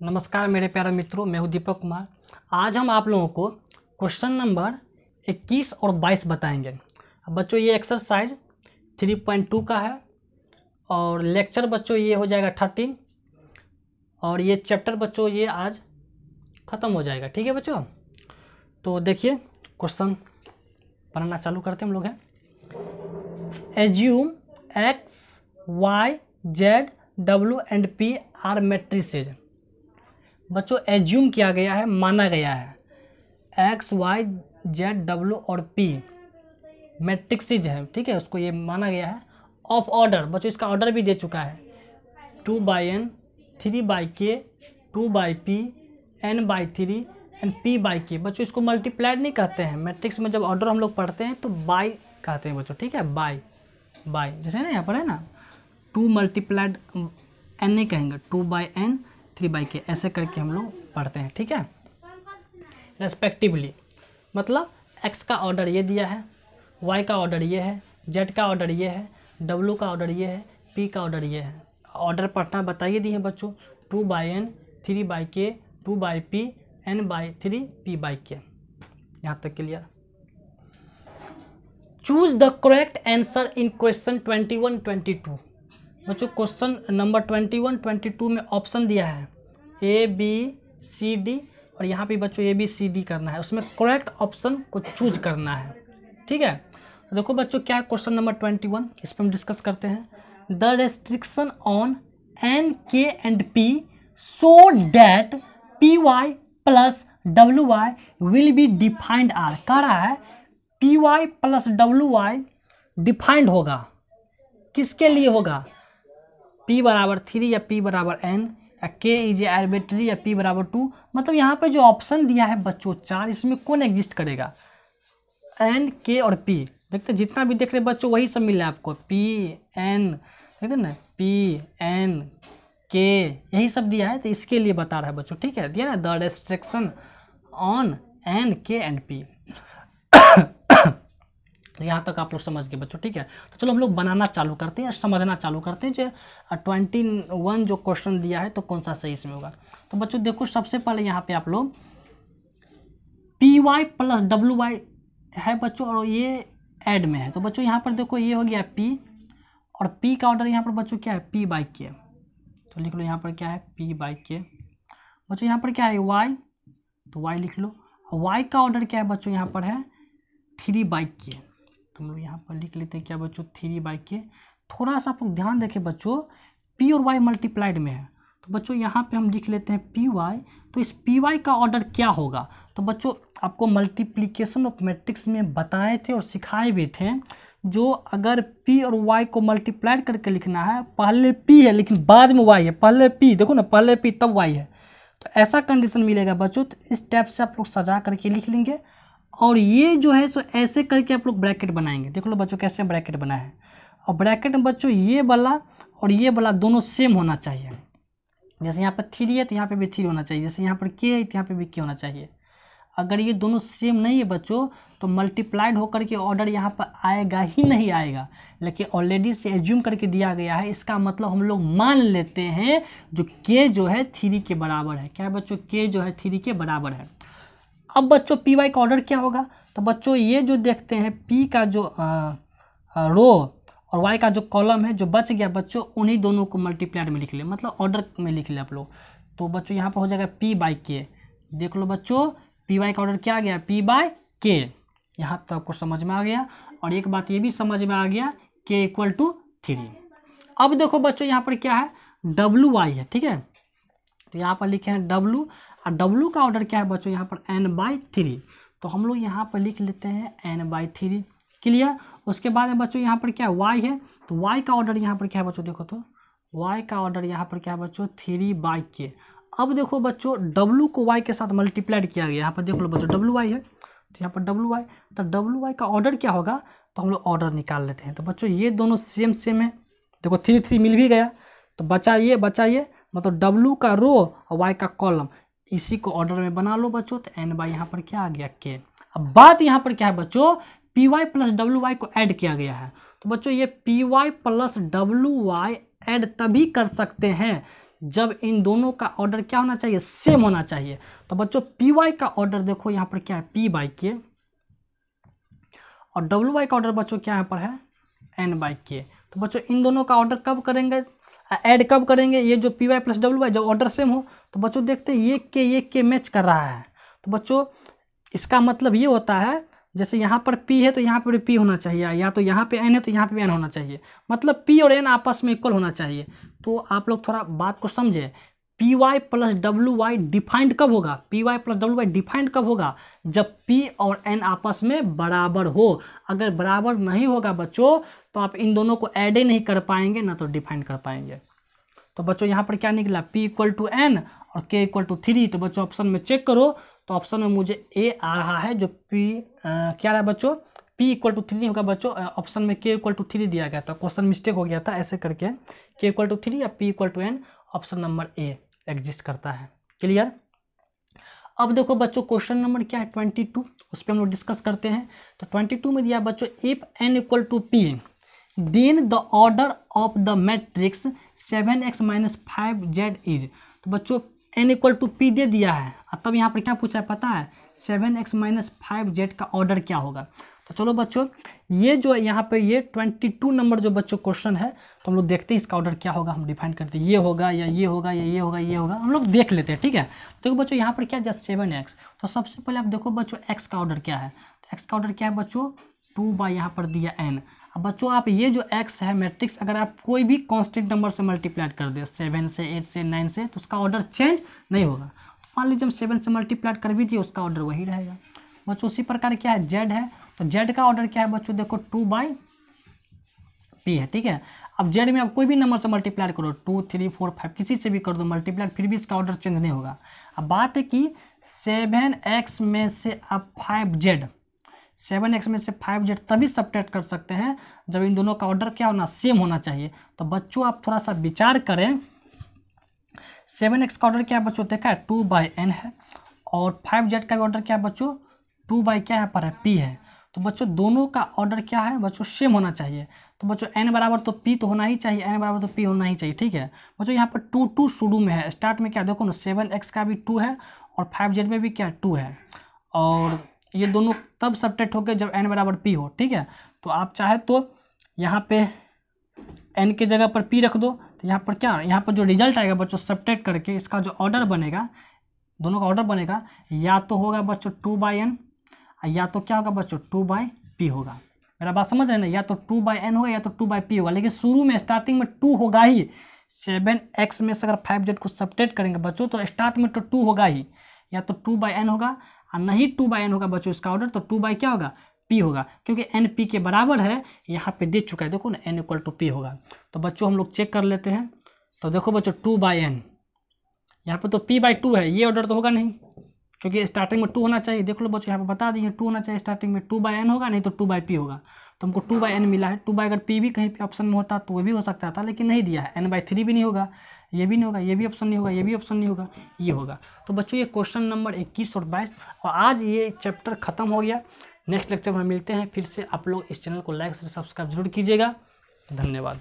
नमस्कार मेरे प्यारे मित्रों, मैं हूं दीपक कुमार। आज हम आप लोगों को क्वेश्चन नंबर 21 और 22 बताएंगे। अब बच्चों ये एक्सरसाइज 3.2 का है और लेक्चर बच्चों ये हो जाएगा 13 और ये चैप्टर बच्चों ये आज ख़त्म हो जाएगा। ठीक है बच्चों, तो देखिए क्वेश्चन पढ़ना चालू करते हम लोग हैं। Assume X Y Z W and P R matrices. बच्चों एज्यूम किया गया है, माना गया है एक्स वाई जेड डब्ल्यू और पी मैट्रिक्सेज है। ठीक है, उसको ये माना गया है। ऑफ ऑर्डर बच्चों इसका ऑर्डर भी दे चुका है 2/n 3/k 2/p n/3 and p/k। बच्चों इसको मल्टीप्लाइड नहीं कहते हैं। मैट्रिक्स में जब ऑर्डर हम लोग पढ़ते हैं तो बाय कहते हैं बच्चों। ठीक है, बाय जैसे ना यहाँ पर है ना 2 मल्टीप्लाइड n नहीं कहेंगे, 2/n 3/k ऐसे करके हम लोग पढ़ते हैं। ठीक है, रेस्पेक्टिवली मतलब x का ऑर्डर ये दिया है, y का ऑर्डर ये है, z का ऑर्डर ये है, w का ऑर्डर ये है, p का ऑर्डर ये है। ऑर्डर पढ़ना बताइए दिए हैं बच्चों 2/n 3/k 2/p n/3 p/k। यहाँ तक clear. Choose the correct answer in question 21-22। बच्चों क्वेश्चन नंबर 21-22 में ऑप्शन दिया है A B C D और यहाँ पे बच्चों A B C D करना है, उसमें करेक्ट ऑप्शन को चूज करना है। ठीक है, तो देखो बच्चों क्या है क्वेश्चन नंबर 21, इस पर हम डिस्कस करते हैं। The restriction on N K and P so that PY plus WY will be defined R. कह रहा है PY प्लस WY डिफाइंड होगा, किसके लिए होगा? P बराबर 3 या P बराबर n या K इज आर्बिट्री या P बराबर 2। मतलब यहाँ पे जो ऑप्शन दिया है बच्चों 4, इसमें कौन एग्जिस्ट करेगा? N K और P। देखते जितना भी देख रहे बच्चों वही सब मिला है आपको, P N देखते ना, P N K यही सब दिया है, तो इसके लिए बता रहा है बच्चों। ठीक है, दिया ना the restriction on N K and P। यहाँ तक आप लोग समझ गए बच्चों। ठीक है, तो चलो हम लोग बनाना चालू करते हैं, समझना चालू करते हैं जो 21 जो क्वेश्चन दिया है तो कौन सा सही इसमें होगा। तो बच्चों देखो सबसे पहले यहाँ पे आप लोग PY प्लस WY है बच्चों और ये ऐड में है। तो बच्चों यहाँ पर देखो ये हो गया P और P का ऑर्डर यहाँ पर बच्चों क्या है P/k। तो लिख लो यहाँ पर क्या है P/k। बच्चों यहाँ पर क्या है Y, तो Y लिख लो। Y का ऑर्डर क्या है बच्चों यहाँ पर है 3/k। तुम लोग यहाँ पर लिख लेते हैं क्या बच्चों 3/k। थोड़ा सा आप लोग ध्यान देखें बच्चों, P और Y मल्टीप्लाइड में है, तो बच्चों यहाँ पे हम लिख लेते हैं PY। तो इस PY का ऑर्डर क्या होगा? तो बच्चों आपको मल्टीप्लिकेशन ऑफ मैट्रिक्स में बताए थे और सिखाए भी थे, जो अगर P और Y को मल्टीप्लाइड करके लिखना है, पहले P है लेकिन बाद में Y है, पहले P देखो ना, पहले P तब Y है, तो ऐसा कंडीशन मिलेगा बच्चों। तो इस टाइप से आप लोग सजा करके लिख लेंगे और ये जो है सो ऐसे करके आप लोग ब्रैकेट बनाएंगे। देख लो बच्चों कैसे ब्रैकेट बना है, और ब्रैकेट में बच्चों ये वाला और ये वाला दोनों सेम होना चाहिए। जैसे यहाँ पर 3 है तो यहाँ पे भी 3 होना चाहिए, जैसे यहाँ पर K है तो यहाँ पे भी K होना चाहिए। अगर ये दोनों सेम नहीं है बच्चों तो मल्टीप्लाइड होकर के ऑर्डर यहाँ पर आएगा ही नहीं आएगा। लेकिन ऑलरेडी से एज्यूम करके दिया गया है, इसका मतलब हम लोग मान लेते हैं जो K जो है 3 के बराबर है। क्या है बच्चों? K जो है 3 के बराबर है। अब बच्चों PY का ऑर्डर क्या होगा? तो बच्चों ये जो देखते हैं P का जो रो और Y का जो कॉलम है जो बच गया बच्चों, उन्हीं दोनों को मल्टीप्लाइड में लिख ले, मतलब ऑर्डर में लिख ले आप लोग। तो बच्चों यहाँ पर हो जाएगा P/k। देख लो बच्चों PY का ऑर्डर क्या आ गया P/k। यहाँ तो आपको समझ में आ गया, और एक बात ये भी समझ में आ गया K = 3। अब देखो बच्चों यहाँ पर क्या है WY है। ठीक है, तो यहाँ पर लिखे हैं W और W का ऑर्डर क्या है बच्चों यहाँ पर n/3। तो हम लोग यहाँ पर लिख लेते हैं n/3। क्लियर। उसके बाद में बच्चों यहाँ पर क्या Y है, तो Y का ऑर्डर यहाँ पर क्या है बच्चों, देखो तो Y का ऑर्डर यहाँ पर क्या है बच्चों 3/k। अब देखो बच्चों W को Y के साथ मल्टीप्लाइड किया गया, यहाँ पर देख लो बच्चों WY है, तो यहाँ पर WY, तो WY का ऑर्डर क्या होगा, तो हम लोग ऑर्डर निकाल लेते हैं। तो बच्चों ये दोनों सेम है, देखो 3 मिल भी गया, तो बचा ये मतलब W का रो और Y का कॉलम, इसी को ऑर्डर में बना लो बच्चों। तो n/ यहाँ पर क्या आ गया K। अब बात यहाँ पर क्या है बच्चों, PY प्लस WY को ऐड किया गया है। तो बच्चों ये PY प्लस WY ऐड तभी कर सकते हैं जब इन दोनों का ऑर्डर क्या होना चाहिए, सेम होना चाहिए। तो बच्चों पी वाई का ऑर्डर देखो यहाँ पर क्या है, पी बाई के, और डब्ल्यू वाई का ऑर्डर बच्चों क्या यहाँ पर है, एन बाई के। तो बच्चों इन दोनों का ऑर्डर कब करेंगे, ऐड कब करेंगे, ये जो P Y plus W Y जब ऑर्डर सेम हो तो बच्चों देखते हैं ये के मैच कर रहा है। तो बच्चों इसका मतलब ये होता है जैसे यहाँ पर P है तो यहाँ पर P होना चाहिए, या तो यहाँ पे N है तो यहाँ पे भी N होना चाहिए, मतलब P और N आपस में इक्वल होना चाहिए। तो आप लोग थोड़ा बात को समझे, P Y plus W Y defined कब होगा, P Y plus W Y defined कब होगा, जब P और N आपस में बराबर हो। अगर बराबर नहीं होगा बच्चों तो आप इन दोनों को ऐड ही नहीं कर पाएंगे, ना तो डिफाइंड कर पाएंगे। तो बच्चों यहाँ पर क्या निकला, P इक्वल टू N और K इक्वल टू 3। तो बच्चों ऑप्शन में चेक करो तो ऑप्शन में मुझे A आ रहा है, जो क्या रहा बच्चों, P इक्वल टू 3 होगा बच्चों, ऑप्शन में K इक्वल टू 3 दिया गया था, क्वेश्चन मिस्टेक हो गया था ऐसे करके, K इक्वल टू 3 या P equal to N, option number A exist करता है। क्लियर। अब देखो बच्चों क्वेश्चन नंबर क्या है 22, उस पर हम लोग डिस्कस करते हैं। तो 22 में दिया बच्चों if N equal to P then the order of the matrix 7x minus 5z is. तो बच्चों n इक्वल टू पी दे दिया है, तब यहाँ पर क्या पूछा है पता है, 7x माइनस 5z का ऑर्डर क्या होगा। तो चलो बच्चों ये जो यहाँ पे ये 22 नंबर जो बच्चों क्वेश्चन है तो हम लोग देखते हैं इसका ऑर्डर क्या होगा, हम डिफाइन करते हैं ये होगा या ये होगा या ये होगा ये होगा, हम लोग देख लेते हैं। ठीक है, तो देखो बच्चों यहाँ पर क्या दिया 7x, तो सबसे पहले आप देखो बच्चों x का ऑर्डर क्या है, तो x का ऑर्डर क्या है बच्चों 2 बाई यहाँ पर दिया n। अब बच्चों आप ये जो x है मैट्रिक्स अगर आप कोई भी कांस्टेंट नंबर से मल्टीप्लाई कर दे 7 से 8 से 9 से तो उसका ऑर्डर चेंज नहीं होगा। मान लीजिए हम 7 से मल्टीप्लाई कर भी दिए उसका ऑर्डर वही रहेगा बच्चों। उसी प्रकार क्या है z है, तो z का ऑर्डर क्या है बच्चों देखो 2 बाई p है। ठीक है, अब z में आप कोई भी नंबर से मल्टीप्लाई करो 2 3 4 5 किसी से भी कर दो मल्टीप्लाई, फिर भी इसका ऑर्डर चेंज नहीं होगा। अब बात है कि 7x में से आप 5z 7x में से 5z तभी सब्ट्रैक्ट कर सकते हैं जब इन दोनों का ऑर्डर क्या होना, सेम होना चाहिए। तो बच्चों आप थोड़ा सा विचार करें, 7x का ऑर्डर क्या है बच्चों देखा है 2 बाई n है, और 5z का भी ऑर्डर क्या है बच्चों 2 बाई क्या है पर है p है। तो बच्चों दोनों का ऑर्डर क्या है बच्चों, सेम होना चाहिए। तो बच्चों n बराबर तो p तो होना ही चाहिए, n बराबर तो p होना ही चाहिए। ठीक है बच्चों, यहाँ पर 2 2 शुरू में है, स्टार्ट में क्या देखो ना 7x का भी 2 है और 5z में भी क्या 2 है, और ये दोनों तब सब्ट्रैक्ट होकर जब n बराबर p हो। ठीक है, तो आप चाहे तो यहाँ पे n के जगह पर p रख दो, तो यहाँ पर क्या, यहाँ पर जो रिजल्ट आएगा बच्चों सब्ट्रैक्ट करके इसका जो ऑर्डर बनेगा, दोनों का ऑर्डर बनेगा या तो होगा बच्चों 2 बाई n या तो क्या होगा बच्चों 2 बाई p होगा। मेरा बात समझ रहे हैं ना, या तो 2 बाई n होगा या तो 2 बाई p होगा, लेकिन शुरू में स्टार्टिंग में 2 होगा ही। 7x में से अगर 5z को सब्ट्रैक्ट करेंगे बच्चों तो स्टार्ट में तो 2 होगा ही, या तो 2 बाई n होगा और नहीं 2 बाई n होगा बच्चों इसका ऑर्डर, तो 2 बाई क्या होगा p होगा, क्योंकि n p के बराबर है, यहाँ पे दे चुका है देखो ना n इक्वल टू p होगा। तो बच्चों हम लोग चेक कर लेते हैं, तो देखो बच्चों 2 बाई n यहाँ पे तो p बाई 2 है, ये ऑर्डर तो होगा नहीं क्योंकि स्टार्टिंग में 2 होना चाहिए। देख लो बच्चों यहाँ पे बता दिए 2 होना चाहिए स्टार्टिंग में, 2 बाई n होगा नहीं तो 2 बाई p होगा। तो हमको 2 बाई n मिला है, 2 बाई अगर p भी कहीं पे ऑप्शन में होता तो वो भी हो सकता था, लेकिन नहीं दिया है। n बाई 3 भी नहीं होगा, ये भी नहीं होगा, ये भी ऑप्शन नहीं होगा, ये भी ऑप्शन नहीं होगा, ये होगा। तो बच्चों ये क्वेश्चन नंबर 21 और 22 और आज ये चैप्टर खत्म हो गया। नेक्स्ट लेक्चर में मिलते हैं फिर से। आप लोग इस चैनल को लाइक से सब्सक्राइब जरूर कीजिएगा। धन्यवाद।